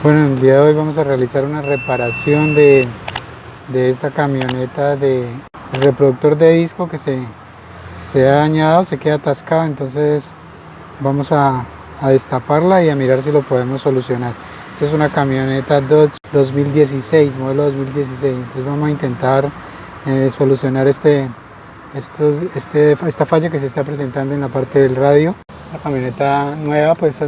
Bueno, el día de hoy vamos a realizar una reparación de esta camioneta de el reproductor de disco que se ha dañado, se queda atascado, entonces vamos a destaparla y a mirar si lo podemos solucionar. Esta es una camioneta Dodge 2016, modelo 2016, entonces vamos a intentar solucionar esta falla que se está presentando en la parte del radio. La camioneta nueva, pues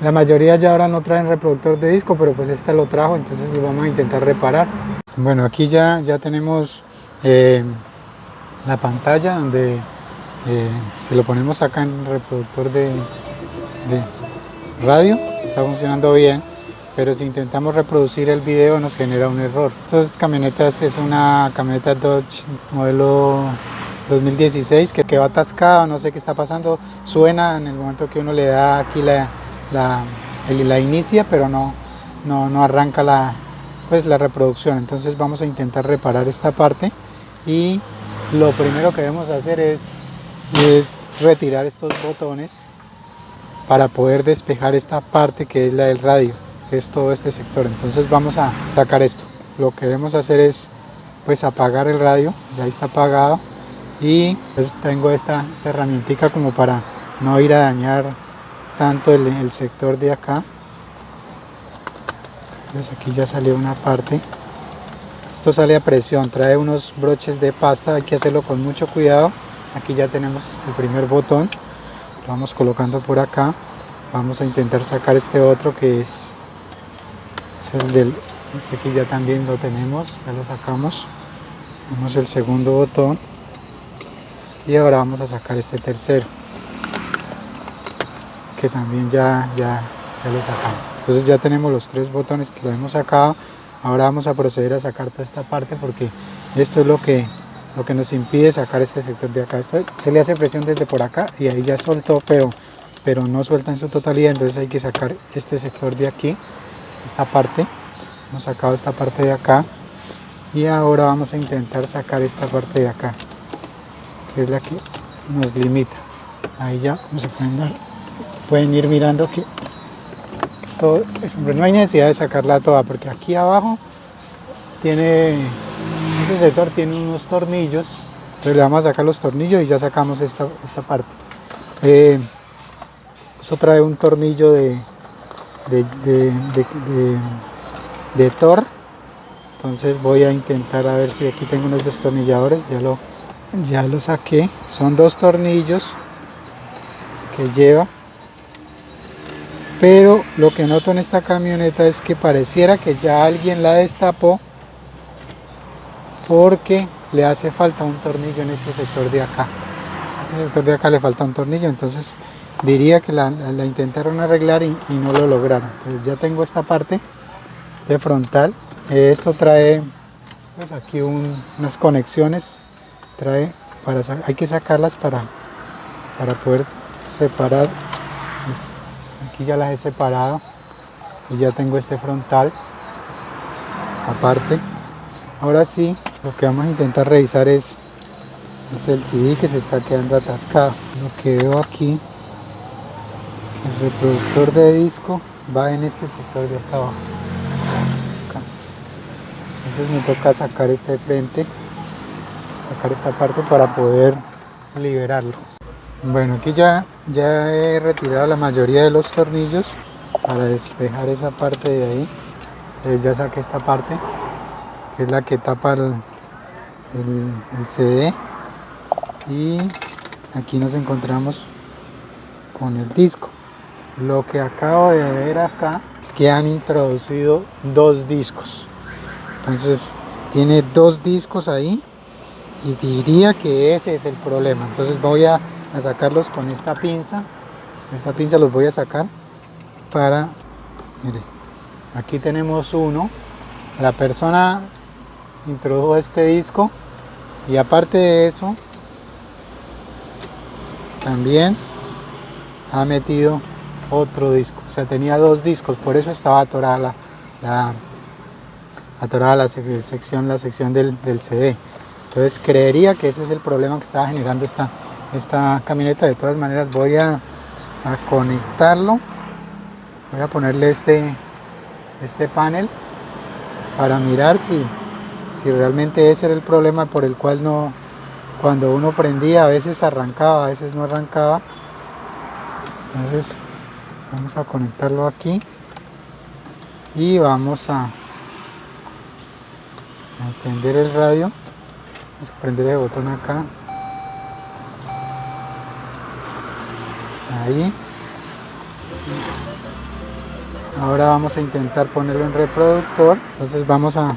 la mayoría ya ahora no traen reproductor de disco, pero pues esta lo trajo, entonces lo vamos a intentar reparar. Bueno, aquí ya tenemos la pantalla donde si lo ponemos acá en el reproductor de radio, está funcionando bien, pero si intentamos reproducir el video nos genera un error. Estas camionetas es una camioneta Dodge modelo 2016 que va atascada, no sé qué está pasando, suena en el momento que uno le da aquí la inicia, pero no arranca la reproducción. Entonces vamos a intentar reparar esta parte y lo primero que debemos hacer es retirar estos botones para poder despejar esta parte que es la del radio, que es todo este sector. Entonces vamos a sacar esto. Lo que debemos hacer es pues apagar el radio, ya está apagado, y pues tengo esta herramientica como para no ir a dañar tanto el sector de acá. Entonces aquí ya salió una parte. Esto sale a presión, trae unos broches de pasta, hay que hacerlo con mucho cuidado. Aquí ya tenemos el primer botón, lo vamos colocando por acá. Vamos a intentar sacar este otro que es el del, este aquí ya también lo tenemos, ya lo sacamos. Vamos el segundo botón y ahora vamos a sacar este tercero, que también ya lo sacamos. Entonces ya tenemos los tres botones que lo hemos sacado. Ahora vamos a proceder a sacar toda esta parte, porque esto es lo que nos impide sacar este sector de acá. Esto se le hace presión desde por acá y ahí ya soltó, pero no suelta en su totalidad. Entonces hay que sacar este sector de aquí, esta parte. Hemos sacado esta parte de acá y ahora vamos a intentar sacar esta parte de acá, que es la que nos limita. Ahí ya como se pueden ir mirando que todo no hay necesidad de sacarla toda, porque aquí abajo este sector tiene unos tornillos. Entonces le vamos a sacar los tornillos y ya sacamos esta parte. Eso trae un tornillo de Thor. Entonces voy a intentar a ver si aquí tengo unos destornilladores. Ya lo saqué. Son dos tornillos que lleva. Pero lo que noto en esta camioneta es que pareciera que ya alguien la destapó, porque le hace falta un tornillo en este sector de acá. Este sector de acá le falta un tornillo, entonces diría que la intentaron arreglar y no lo lograron. Entonces ya tengo esta parte, este frontal. Esto trae pues aquí unas conexiones, hay que sacarlas para poder separar. Aquí ya las he separado y ya tengo este frontal aparte. Ahora sí, lo que vamos a intentar revisar es el CD, que se está quedando atascado. Lo que veo aquí, el reproductor de disco va en este sector de acá abajo. Acá. Entonces me toca sacar este frente, sacar esta parte para poder liberarlo. Bueno, aquí ya he retirado la mayoría de los tornillos para despejar esa parte de ahí. Ya saqué esta parte, que es la que tapa el CD, y aquí nos encontramos con el disco. Lo que acabo de ver acá es que han introducido dos discos. Entonces tiene dos discos ahí y diría que ese es el problema. Entonces voy a sacarlos con esta pinza. Esta pinza los voy a sacar para, mire, aquí tenemos uno. La persona introdujo este disco y aparte de eso también ha metido otro disco. O sea, tenía dos discos, por eso estaba atorada la sección del CD. Entonces creería que ese es el problema que estaba generando esta camioneta. De todas maneras voy a conectarlo, voy a ponerle este este panel para mirar si realmente ese era el problema por el cual no, cuando uno prendía a veces arrancaba, a veces no arrancaba. Entonces vamos a conectarlo aquí y vamos a encender el radio. Vamos a prender el botón acá, ahí. Ahora vamos a intentar ponerlo en reproductor. Entonces vamos a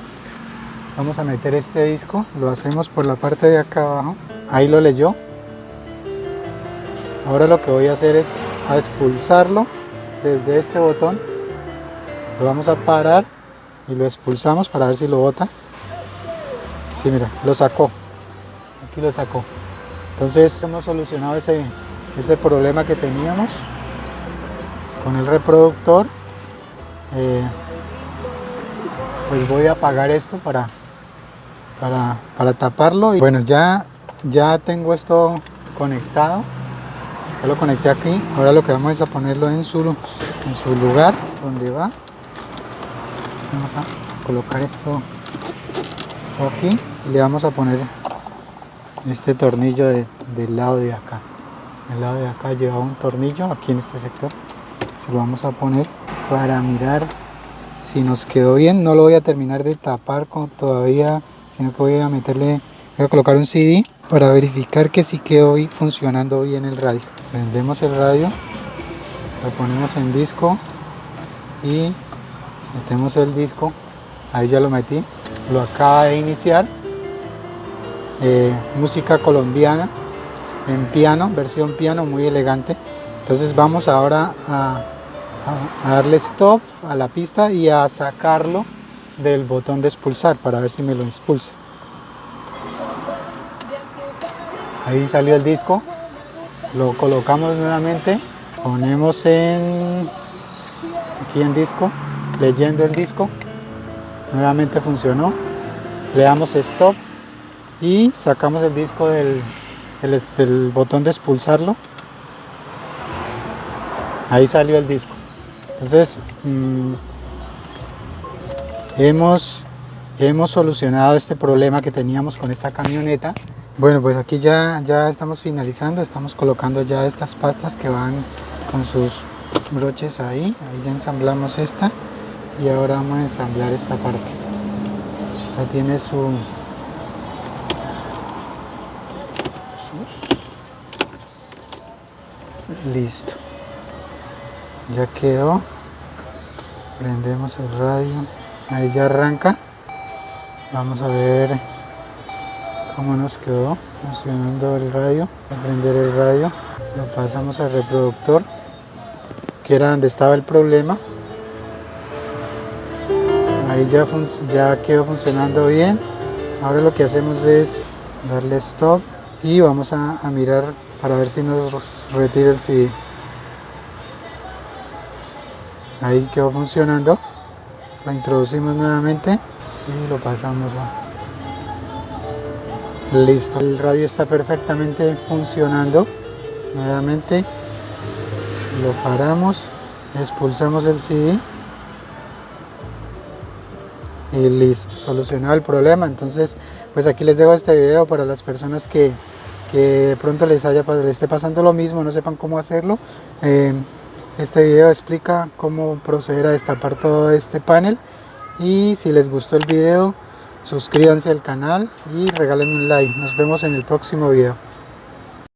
meter este disco, lo hacemos por la parte de acá abajo, ahí lo leyó. Ahora lo que voy a hacer es a expulsarlo desde este botón, lo vamos a parar y lo expulsamos para ver si lo bota. Sí, mira, lo sacó, aquí lo sacó. Entonces hemos solucionado ese problema que teníamos con el reproductor. Pues voy a apagar esto para taparlo. Y bueno, ya tengo esto conectado, ya lo conecté aquí. Ahora lo que vamos es a ponerlo en su lugar donde va. Vamos a colocar esto aquí y le vamos a poner este tornillo del lado de acá. El lado de acá lleva un tornillo aquí en este sector, se lo vamos a poner para mirar si nos quedó bien. No lo voy a terminar de tapar todavía, sino que voy a colocar un CD para verificar que sí quedó funcionando bien el radio. Prendemos el radio, lo ponemos en disco y metemos el disco. Ahí ya lo metí, lo acaba de iniciar. Música colombiana en piano, versión piano, muy elegante. Entonces vamos ahora a darle stop a la pista y a sacarlo del botón de expulsar para ver si me lo expulsa. Ahí salió el disco, lo colocamos nuevamente, ponemos aquí en disco, leyendo el disco, nuevamente funcionó, le damos stop y sacamos el disco del botón de expulsarlo. Ahí salió el disco. Entonces hemos solucionado este problema que teníamos con esta camioneta. Bueno, pues aquí ya estamos finalizando, estamos colocando ya estas pastas que van con sus broches ahí ya ensamblamos esta y ahora vamos a ensamblar esta parte. Esta tiene listo, ya quedó. Prendemos el radio, ahí ya arranca. Vamos a ver cómo nos quedó funcionando el radio. Voy a prender el radio, lo pasamos al reproductor, que era donde estaba el problema. Ahí ya quedó funcionando bien. Ahora lo que hacemos es darle stop y vamos a mirar para ver si nos retira el CD. Ahí quedó funcionando. Lo introducimos nuevamente y lo pasamos listo. El radio está perfectamente funcionando. Nuevamente lo paramos, expulsamos el CD y listo, solucionado el problema. Entonces pues aquí les dejo este video para las personas que de pronto les esté pasando lo mismo, no sepan cómo hacerlo. Este video explica cómo proceder a destapar todo este panel, y si les gustó el video suscríbanse al canal y regalen un like. Nos vemos en el próximo video.